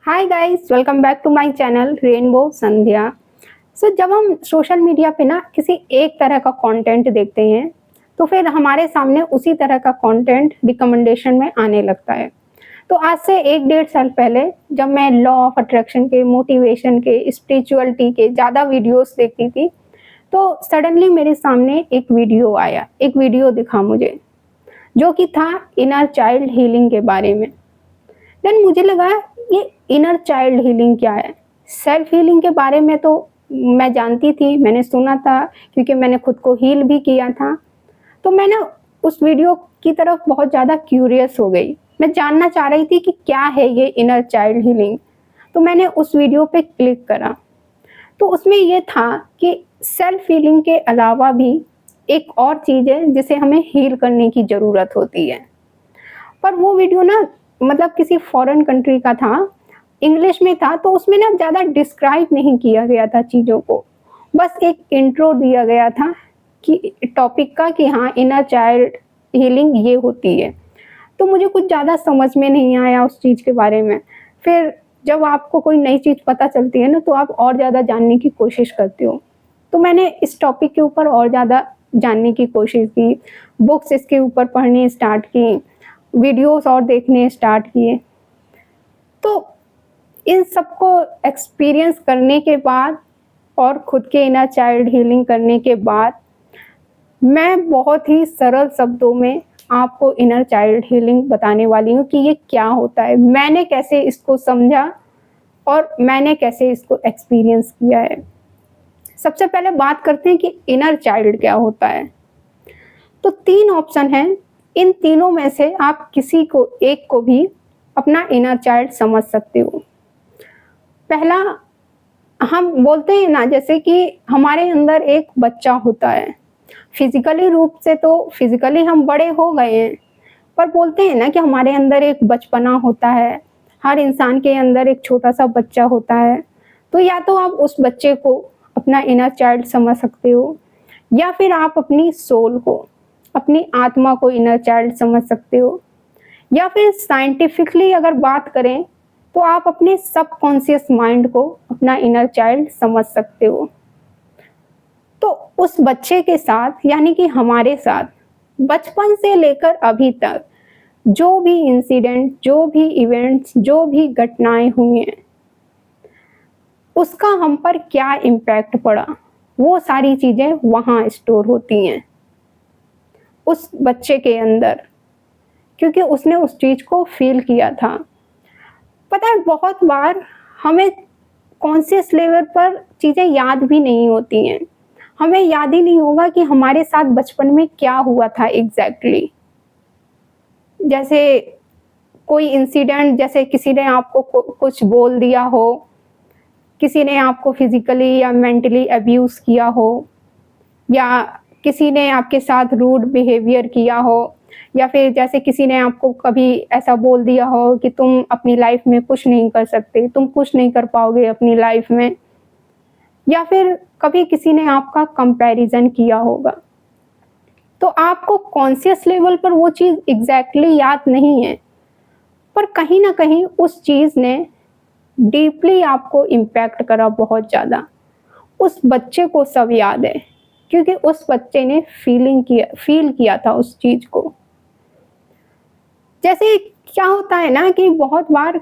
Hi guys, welcome back to my channel rainbow Sandhya. जब हम social media पे ना किसी एक तरह का कंटेंट देखते हैं तो फिर हमारे सामने उसी तरह का कंटेंट रिकमेंडेशन में आने लगता है। तो आज से 1 डेढ़ साल पहले जब मैं लॉ ऑफ अट्रैक्शन के, मोटिवेशन के, स्पिरिचुअलिटी के ज़्यादा वीडियोस देखती थी, तो सडनली मेरे सामने एक वीडियो आया, एक वीडियो दिखा मुझे, जो कि था इनर चाइल्ड हीलिंग के बारे में। देन मुझे लगा ये इनर चाइल्ड हीलिंग क्या है। सेल्फ हीलिंग के बारे में तो मैं जानती थी, मैंने सुना था, क्योंकि मैंने खुद को हील भी किया था। तो मैं ना उस वीडियो की तरफ बहुत ज़्यादा क्यूरियस हो गई। मैं जानना चाह रही थी कि क्या है ये इनर चाइल्ड हीलिंग। तो मैंने उस वीडियो पे क्लिक करा, तो उसमें ये था कि सेल्फ हीलिंग के अलावा भी एक और चीज़ है जिसे हमें हील करने की ज़रूरत होती है। पर वो वीडियो ना मतलब किसी फॉरेन कंट्री का था, इंग्लिश में था, तो उसमें ना ज़्यादा डिस्क्राइब नहीं किया गया था चीज़ों को। बस एक इंट्रो दिया गया था कि टॉपिक का, कि हाँ इनर चाइल्ड हीलिंग ये होती है। तो मुझे कुछ ज़्यादा समझ में नहीं आया उस चीज़ के बारे में। फिर जब आपको कोई नई चीज़ पता चलती है ना, तो आप और ज़्यादा जानने की कोशिश करते हो। तो मैंने इस टॉपिक के ऊपर और ज़्यादा जानने की कोशिश की, बुक्स इसके ऊपर पढ़नी स्टार्ट की, वीडियोस और देखने स्टार्ट किए। तो इन सबको एक्सपीरियंस करने के बाद और खुद के इनर चाइल्ड हीलिंग करने के बाद, मैं बहुत ही सरल शब्दों में आपको इनर चाइल्ड हीलिंग बताने वाली हूँ कि ये क्या होता है, मैंने कैसे इसको समझा और मैंने कैसे इसको एक्सपीरियंस किया है। सबसे पहले बात करते हैं कि इनर चाइल्ड क्या होता है। तो 3 ऑप्शन हैं, इन तीनों में से आप किसी को एक को भी अपना इनर चाइल्ड समझ सकते हो। पहला, हम बोलते हैं ना जैसे कि हमारे अंदर एक बच्चा होता है। फिजिकली रूप से तो फिजिकली हम बड़े हो गए हैं, पर बोलते हैं ना कि हमारे अंदर एक बचपना होता है। हर इंसान के अंदर एक छोटा सा बच्चा होता है। तो या तो आप उस बच्चे को अपना इनर चाइल्ड समझ सकते हो, या फिर आप अपनी सोल को, अपनी आत्मा को इनर चाइल्ड समझ सकते हो, या फिर साइंटिफिकली अगर बात करें तो आप अपने सबकॉन्शियस माइंड को अपना इनर चाइल्ड समझ सकते हो। तो उस बच्चे के साथ, यानी कि हमारे साथ, बचपन से लेकर अभी तक जो भी इंसिडेंट, जो भी इवेंट्स, जो भी घटनाएं हुई हैं, उसका हम पर क्या इम्पैक्ट पड़ा, वो सारी चीज़ें वहाँ स्टोर होती हैं उस बच्चे के अंदर, क्योंकि उसने उस चीज़ को फील किया था। पता है, बहुत बार हमें कॉन्शियस लेवल पर चीज़ें याद भी नहीं होती हैं। हमें याद ही नहीं होगा कि हमारे साथ बचपन में क्या हुआ था एग्ज़ैक्टली। जैसे कोई इंसिडेंट, जैसे किसी ने आपको कुछ बोल दिया हो, किसी ने आपको फिज़िकली या मेंटली अब्यूज़ किया हो, या किसी ने आपके साथ रूड बिहेवियर किया हो, या फिर जैसे किसी ने आपको कभी ऐसा बोल दिया हो कि तुम अपनी लाइफ में कुछ नहीं कर सकते, तुम कुछ नहीं कर पाओगे अपनी लाइफ में, या फिर कभी किसी ने आपका कंपैरिजन किया होगा। तो आपको कॉन्शियस लेवल पर वो चीज़ एग्जैक्टली याद नहीं है, पर कहीं ना कहीं उस चीज़ ने डीपली आपको इम्पैक्ट करा बहुत ज़्यादा। उस बच्चे को सब याद है, क्योंकि उस बच्चे ने फील किया था उस चीज़ को। जैसे क्या होता है ना कि बहुत बार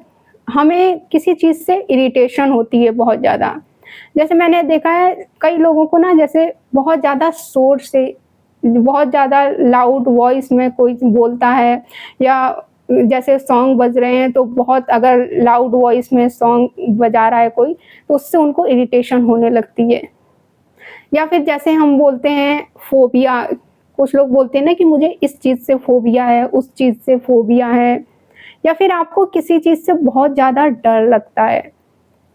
हमें किसी चीज़ से इरिटेशन होती है बहुत ज़्यादा। जैसे मैंने देखा है कई लोगों को ना, जैसे बहुत ज़्यादा शोर से, बहुत ज़्यादा लाउड वॉइस में कोई बोलता है, या जैसे सॉन्ग बज रहे हैं तो बहुत अगर लाउड वॉइस में सॉन्ग बजा रहा है कोई, तो उससे उनको इरिटेशन होने लगती है। या फिर जैसे हम बोलते हैं फोबिया, कुछ लोग बोलते हैं ना कि मुझे इस चीज़ से फोबिया है, उस चीज़ से फोबिया है, या फिर आपको किसी चीज़ से बहुत ज़्यादा डर लगता है,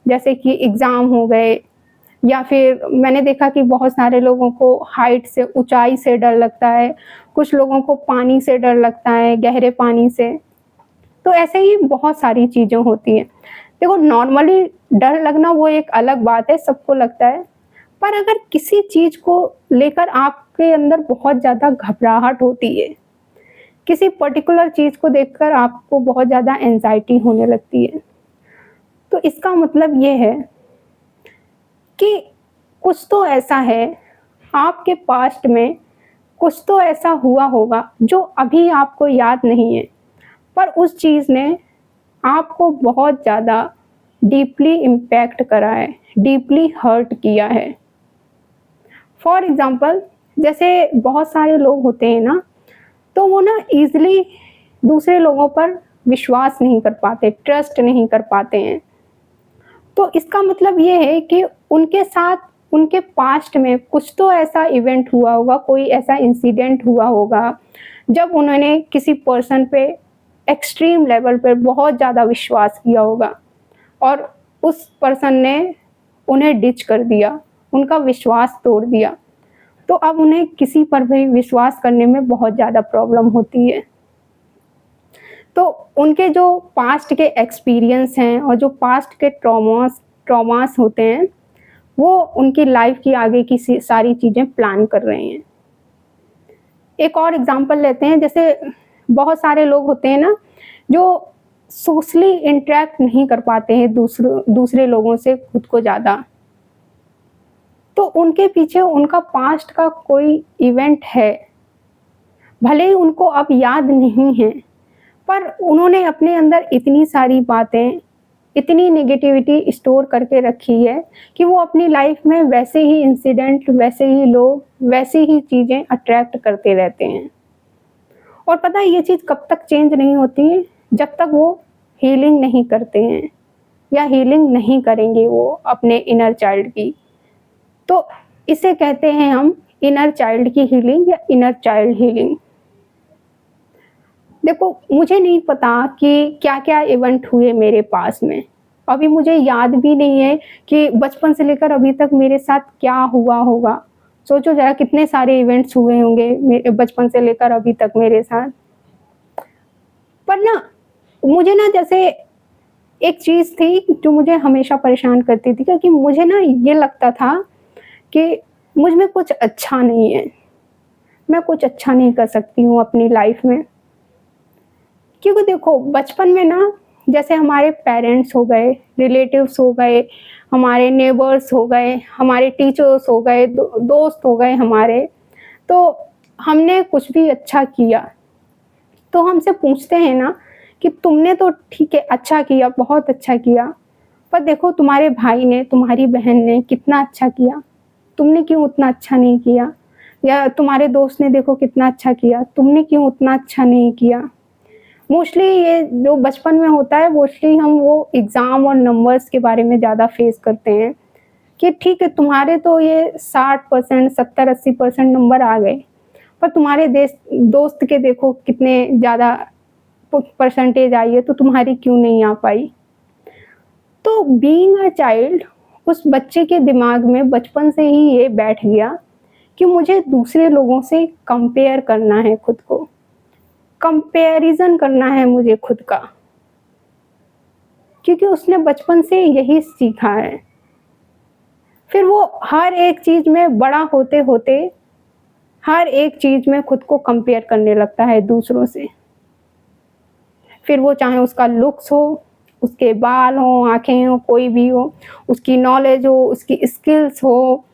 जैसे कि एग्ज़ाम हो गए, या फिर मैंने देखा कि बहुत सारे लोगों को हाइट से, ऊंचाई से डर लगता है, कुछ लोगों को पानी से डर लगता है, गहरे पानी से। तो ऐसे ही बहुत सारी चीज़ें होती हैं। देखो, नॉर्मली डर लगना वो एक अलग बात है, सबको लगता है, पर अगर किसी चीज़ को लेकर आपके अंदर बहुत ज़्यादा घबराहट होती है, किसी पर्टिकुलर चीज़ को देखकर आपको बहुत ज़्यादा एंजाइटी होने लगती है, इसका मतलब ये है कि कुछ तो ऐसा है आपके पास्ट में, कुछ तो ऐसा हुआ होगा जो अभी आपको याद नहीं है, पर उस चीज़ ने आपको बहुत ज़्यादा डीपली इम्पैक्ट करा है, डीपली हर्ट किया है। फॉर एग्ज़ाम्पल, जैसे बहुत सारे लोग होते हैं ना, तो वो ना ईज़िली दूसरे लोगों पर विश्वास नहीं कर पाते, ट्रस्ट नहीं कर पाते हैं। तो इसका मतलब ये है कि उनके साथ उनके पास्ट में कुछ तो ऐसा इवेंट हुआ होगा, कोई ऐसा इंसिडेंट हुआ होगा, जब उन्होंने किसी पर्सन पे एक्सट्रीम लेवल पर बहुत ज़्यादा विश्वास किया होगा और उस पर्सन ने उन्हें डिच कर दिया, उनका विश्वास तोड़ दिया। तो अब उन्हें किसी पर भी विश्वास करने में बहुत ज़्यादा प्रॉब्लम होती है। तो उनके जो पास्ट के एक्सपीरियंस हैं और जो पास्ट के ट्रॉमास होते हैं, वो उनकी लाइफ की आगे की सारी चीज़ें प्लान कर रहे हैं। एक और एग्जांपल लेते हैं, जैसे बहुत सारे लोग होते हैं ना जो सोशली इंटरेक्ट नहीं कर पाते हैं दूसरे लोगों से खुद को ज़्यादा, तो उनके पीछे उनका पास्ट का कोई इवेंट है, भले ही उनको अब याद नहीं है, पर उन्होंने अपने अंदर इतनी सारी बातें, इतनी नेगेटिविटी स्टोर करके रखी है कि वो अपनी लाइफ में वैसे ही इंसिडेंट, वैसे ही लोग, वैसी ही चीज़ें अट्रैक्ट करते रहते हैं। और पता है ये चीज़ कब तक चेंज नहीं होती है? जब तक वो हीलिंग नहीं करते हैं या हीलिंग नहीं करेंगे वो अपने इनर चाइल्ड की। तो इसे कहते हैं हम इनर चाइल्ड की हीलिंग या इनर चाइल्ड हीलिंग। देखो, मुझे नहीं पता कि क्या-क्या इवेंट हुए मेरे पास में। अभी मुझे याद भी नहीं है कि बचपन से लेकर अभी तक मेरे साथ क्या हुआ होगा। सोचो ज़रा कितने सारे इवेंट्स हुए होंगे मेरे बचपन से लेकर अभी तक मेरे साथ। पर ना मुझे ना जैसे एक चीज़ थी जो मुझे हमेशा परेशान करती थी, क्योंकि मुझे ना ये लगता था कि मुझ में कुछ अच्छा नहीं है। मैं कुछ अच्छा नहीं कर सकती हूँ अपनी लाइफ में। क्योंकि देखो बचपन में ना जैसे हमारे पेरेंट्स हो गए, रिलेटिव्स हो गए, हमारे नेबर्स हो गए, हमारे टीचर्स हो गए, दोस्त हो गए हमारे, तो हमने कुछ भी अच्छा किया तो हमसे पूछते हैं ना कि तुमने तो ठीक है अच्छा किया, बहुत अच्छा किया, पर देखो तुम्हारे भाई ने, तुम्हारी बहन ने कितना अच्छा किया, तुमने क्यों उतना अच्छा नहीं किया? या तुम्हारे दोस्त ने देखो कितना अच्छा किया, तुमने क्यों उतना अच्छा नहीं किया? मोस्टली ये जो बचपन में होता है, मोस्टली हम वो एग्ज़ाम और नंबर्स के बारे में ज़्यादा फेस करते हैं कि ठीक है तुम्हारे तो ये 60%, 70-80% नंबर आ गए, पर तुम्हारे दोस्त के देखो कितने ज़्यादा परसेंटेज आई है, तो तुम्हारी क्यों नहीं आ पाई? तो बीइंग अ चाइल्ड, उस बच्चे के दिमाग में बचपन से ही ये बैठ गया कि मुझे दूसरे लोगों से कंपेयर करना है खुद को, कंपैरिज़न करना है मुझे खुद का, क्योंकि उसने बचपन से यही सीखा है। फिर वो हर एक चीज़ में बड़ा होते-होते हर एक चीज़ में खुद को कंपेयर करने लगता है दूसरों से। फिर वो चाहे उसका लुक्स हो, उसके बाल हों, आँखें हों, कोई भी हो, उसकी नॉलेज हो, उसकी स्किल्स हो,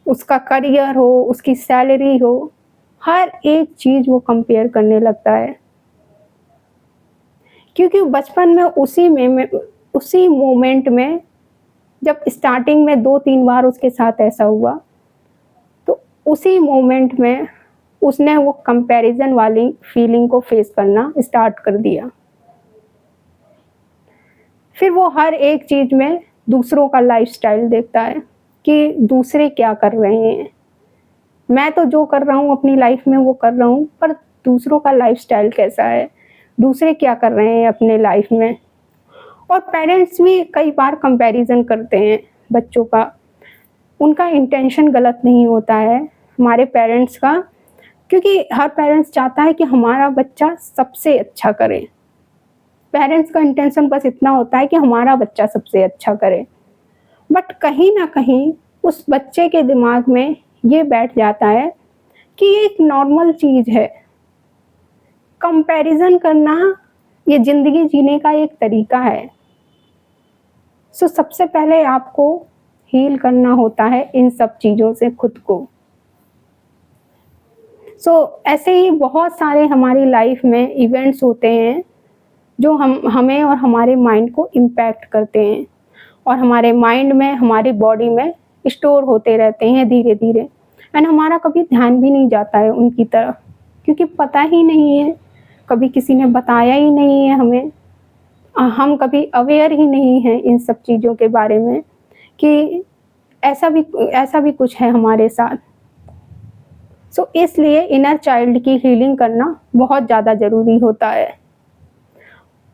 उसका करियर हो, उसकी सैलरी हो, हर एक चीज़ वो कंपेयर करने लगता है। क्योंकि बचपन में उसी मोमेंट में जब स्टार्टिंग में 2-3 बार उसके साथ ऐसा हुआ, तो उसी मोमेंट में उसने वो कंपैरिज़न वाली फीलिंग को फेस करना स्टार्ट कर दिया। फिर वो हर एक चीज़ में दूसरों का लाइफ़स्टाइल देखता है कि दूसरे क्या कर रहे हैं। मैं तो जो कर रहा हूँ अपनी लाइफ़ में वो कर रहा हूँ, पर दूसरों का लाइफ़स्टाइल कैसा है? दूसरे क्या कर रहे हैं अपने लाइफ़ में? और पेरेंट्स भी कई बार कंपैरिज़न करते हैं बच्चों का। उनका इंटेंशन गलत नहीं होता है हमारे पेरेंट्स का, क्योंकि हर पेरेंट्स चाहता है कि हमारा बच्चा सबसे अच्छा करे। पेरेंट्स का इंटेंशन बस इतना होता है कि हमारा बच्चा सबसे अच्छा करे। बट कहीं न कहीं उस बच्चे के दिमाग में ये बैठ जाता है कि ये एक नॉर्मल चीज़ है। कंपैरिज़न करना ये ज़िंदगी जीने का एक तरीका है। सो सबसे पहले आपको हील करना होता है इन सब चीज़ों से खुद को। ऐसे ही बहुत सारे हमारी लाइफ में इवेंट्स होते हैं जो हमें और हमारे माइंड को इम्पैक्ट करते हैं और हमारे माइंड में, हमारी बॉडी में स्टोर होते रहते हैं धीरे धीरे, एंड हमारा कभी ध्यान भी नहीं जाता है उनकी तरफ, क्योंकि पता ही नहीं है, कभी किसी ने बताया ही नहीं है हमें, हम कभी अवेयर ही नहीं हैं इन सब चीज़ों के बारे में कि ऐसा भी कुछ है हमारे साथ। इसलिए इनर चाइल्ड की हीलिंग करना बहुत ज़्यादा ज़रूरी होता है,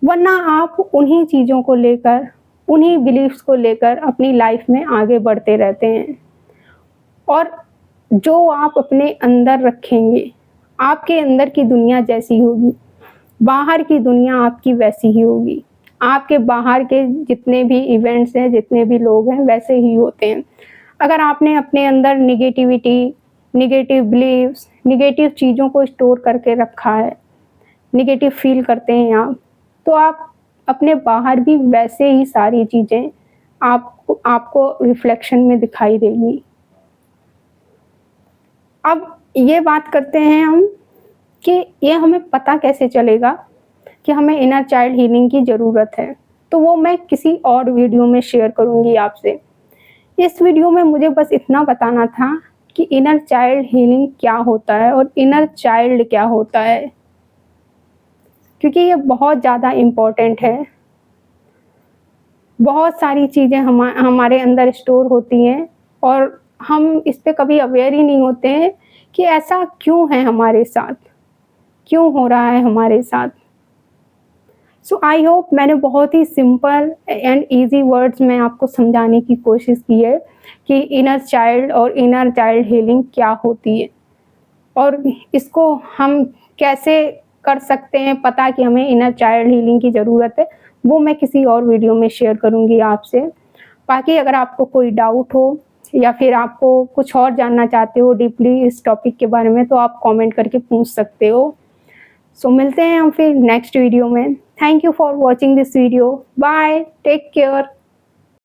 वरना आप उन्हीं चीज़ों को लेकर, उन्हीं बिलीफ्स को लेकर अपनी लाइफ में आगे बढ़ते रहते हैं, और जो आप अपने अंदर रखेंगे, आपके अंदर की दुनिया जैसी होगी, बाहर की दुनिया आपकी वैसी ही होगी। आपके बाहर के जितने भी इवेंट्स हैं, जितने भी लोग हैं, वैसे ही होते हैं। अगर आपने अपने अंदर नेगेटिविटी, नेगेटिव बिलीव्स, नेगेटिव चीज़ों को स्टोर करके रखा है, नेगेटिव फील करते हैं आप, तो आप अपने बाहर भी वैसे ही सारी चीज़ें आपको रिफ्लेक्शन में दिखाई देंगी। अब ये बात करते हैं हम कि ये हमें पता कैसे चलेगा कि हमें इनर चाइल्ड हीलिंग की ज़रूरत है, तो वो मैं किसी और वीडियो में शेयर करूँगी आपसे। इस वीडियो में मुझे बस इतना बताना था कि इनर चाइल्ड हीलिंग क्या होता है और इनर चाइल्ड क्या होता है, क्योंकि ये बहुत ज़्यादा इम्पोर्टेंट है। बहुत सारी चीज़ें हमारे अंदर स्टोर होती हैं और हम इस पे कभी अवेयर ही नहीं होते हैं कि ऐसा क्यों है हमारे साथ, क्यों हो रहा है हमारे साथ। आई होप मैंने बहुत ही सिंपल एंड ईजी वर्ड्स में आपको समझाने की कोशिश की है कि इनर चाइल्ड और इनर चाइल्ड हीलिंग क्या होती है और इसको हम कैसे कर सकते हैं पता कि हमें इनर चाइल्ड हीलिंग की ज़रूरत है, वो मैं किसी और वीडियो में शेयर करूँगी आपसे। बाकी अगर आपको कोई डाउट हो या फिर आपको कुछ और जानना चाहते हो डीपली इस टॉपिक के बारे में, तो आप कमेंट करके पूछ सकते हो। मिलते हैं हम फिर नेक्स्ट वीडियो में। Thank you for watching this video. Bye, take care.